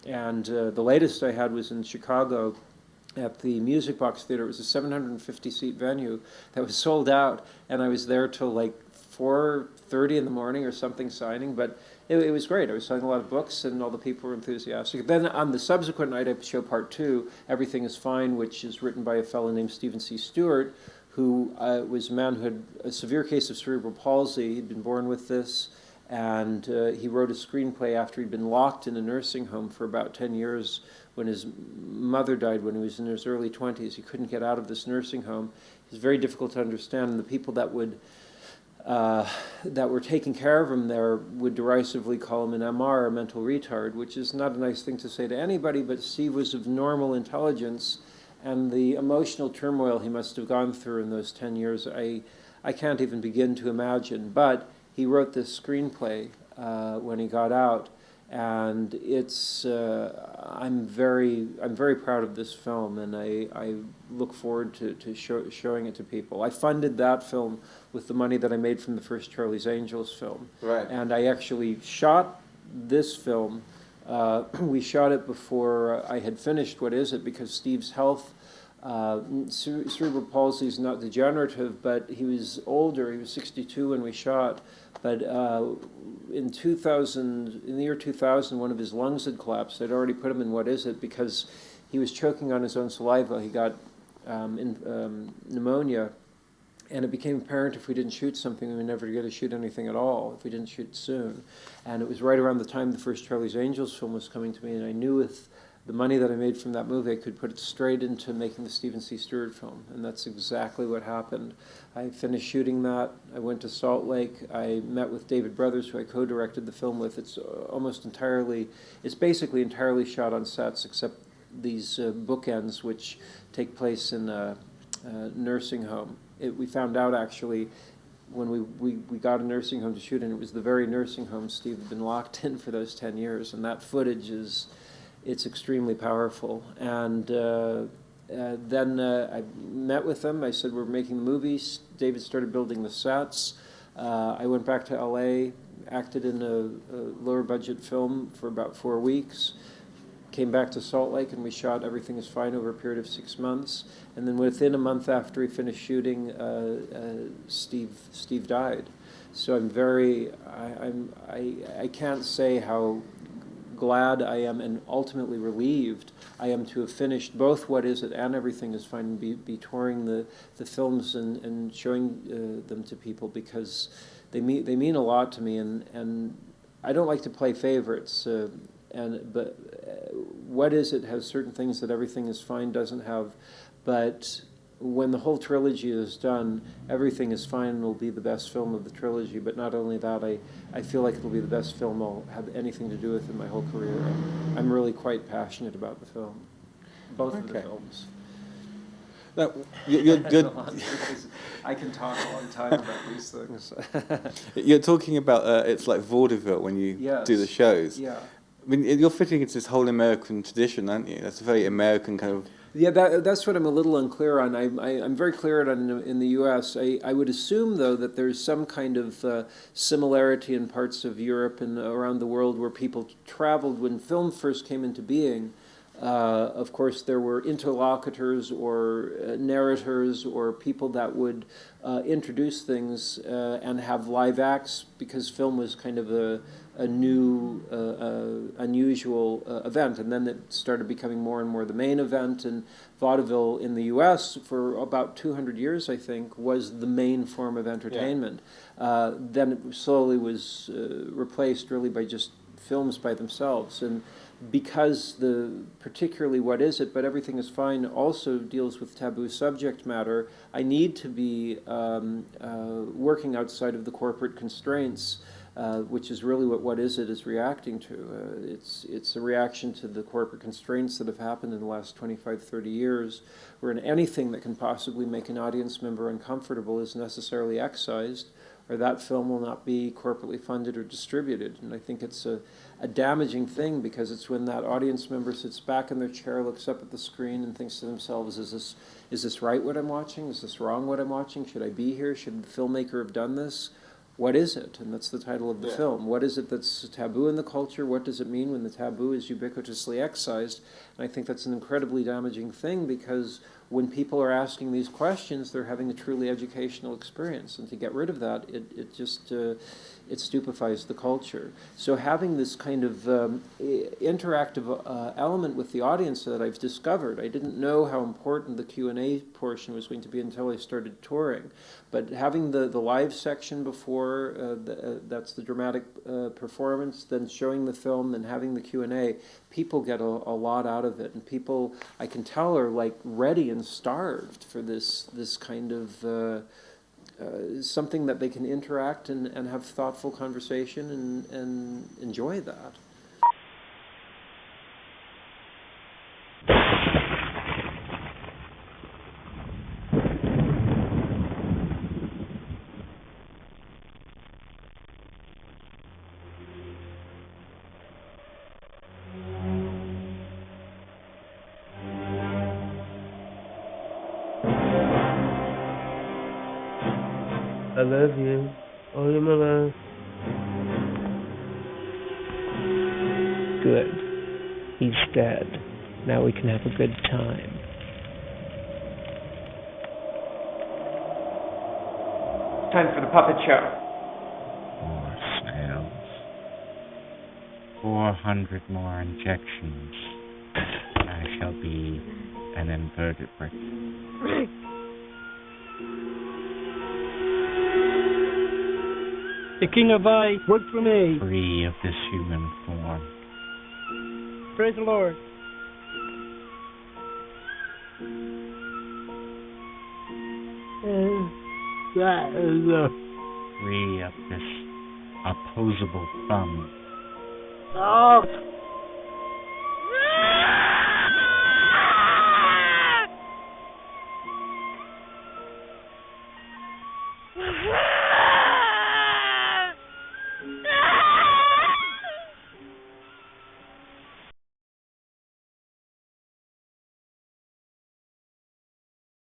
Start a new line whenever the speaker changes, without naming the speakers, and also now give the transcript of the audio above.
And the latest I had was in Chicago at the Music Box Theater. It was a 750-seat venue that was sold out, and I was there till like 4:30 in the morning or something signing, but it was great. I was signing a lot of books, and all the people were enthusiastic. Then on the subsequent night, I show part two, Everything is Fine, which is written by a fellow named Stephen C. Stewart, who was a man who had a severe case of cerebral palsy. He'd been born with this, and he wrote a screenplay after he'd been locked in a nursing home for about 10 years when his mother died when he was in his early 20s. He couldn't get out of this nursing home. It was very difficult to understand, and the people that were taking care of him there would derisively call him an MR, a mental retard, which is not a nice thing to say to anybody, but Steve was of normal intelligence, and the emotional turmoil he must have gone through in those 10 years, I can't even begin to imagine. But he wrote this screenplay when he got out, and it's I'm very proud of this film, and I look forward to showing it to people. I funded that film with the money that I made from the first Charlie's Angels film,
right?
And I actually shot this film. We shot it before I had finished What Is It, because Steve's health, cerebral palsy is not degenerative, but he was older. He was 62 when we shot. But in the year 2000, one of his lungs had collapsed. I'd already put him in What Is It because he was choking on his own saliva. He got pneumonia, and it became apparent if we didn't shoot something, we would never get to shoot anything at all if we didn't shoot soon. And it was right around the time the first Charlie's Angels film was coming to me, and I knew with the money that I made from that movie, I could put it straight into making the Stephen C. Stewart film, and that's exactly what happened. I finished shooting that. I went to Salt Lake. I met with David Brothers, who I co-directed the film with. It's basically entirely shot on sets, except these bookends, which take place in a nursing home. We found out, actually, when we got a nursing home to shoot in, it was the very nursing home Steve had been locked in for those 10 years, and that footage it's extremely powerful. And then I met with them. I said, we're making the movies. David started building the sets. I went back to LA, acted in a lower budget film for about 4 weeks, came back to Salt Lake, and we shot Everything is Fine over a period of 6 months. And then within a month after we finished shooting, Steve died. So I can't say how glad I am and ultimately relieved I am to have finished both What Is It and Everything is Fine, and be touring the films and showing them to people, because they mean a lot to me, and I don't like to play favorites, but What Is It has certain things that Everything is Fine doesn't have, but when the whole trilogy is done, Everything is Fine will be the best film of the trilogy. But not only that, I feel like it'll be the best film I'll have anything to do with in my whole career. I'm really quite passionate about the film, both of the films.
Now, you're
I can talk a long time about these things.
You're talking about it's like vaudeville when you do the shows.
Yeah.
I mean, you're fitting into this whole American tradition, aren't you? That's a very American kind of...
Yeah, that's what I'm a little unclear on. I'm very clear on in the U.S. I would assume, though, that there's some kind of similarity in parts of Europe and around the world where people traveled when film first came into being. Of course, there were interlocutors or narrators or people that would introduce things and have live acts, because film was kind of a new, unusual event. And then it started becoming more and more the main event. And vaudeville in the U.S. for about 200 years, I think, was the main form of entertainment. Yeah. Then it slowly was replaced really by just films by themselves. And because particularly What Is It, but Everything is Fine also deals with taboo subject matter, I need to be working outside of the corporate constraints, which is really what Is It is reacting to. It's a reaction to the corporate constraints that have happened in the last 25, 30 years, where anything that can possibly make an audience member uncomfortable is necessarily excised, or that film will not be corporately funded or distributed. And I think it's a damaging thing, because it's when that audience member sits back in their chair, looks up at the screen, and thinks to themselves, is this right what I'm watching? Is this wrong what I'm watching? Should I be here? Should the filmmaker have done this? what is it? And that's the title of the film. What is it that's taboo in the culture? What does it mean when the taboo is ubiquitously excised? And I think that's an incredibly damaging thing, because when people are asking these questions, they're having a truly educational experience. And to get rid of that, it just it stupefies the culture. So having this kind of interactive element with the audience that I've discovered, I didn't know how important the Q&A portion was going to be until I started touring. But having the live section before, that's the dramatic performance, then showing the film, then having the Q&A, people get a lot out of it. And people, I can tell, are like ready and starved for this kind of something that they can interact and have thoughtful conversation and enjoy that.
I love you. Oh, you're my love. Good. He's dead. Now we can have a good time.
Time for the puppet show.
More snails. 400 more injections. I shall be an invertebrate.
The King of Ice, work for me.
Free of this human form.
Praise the Lord.
Free of this opposable thumb.
Oh.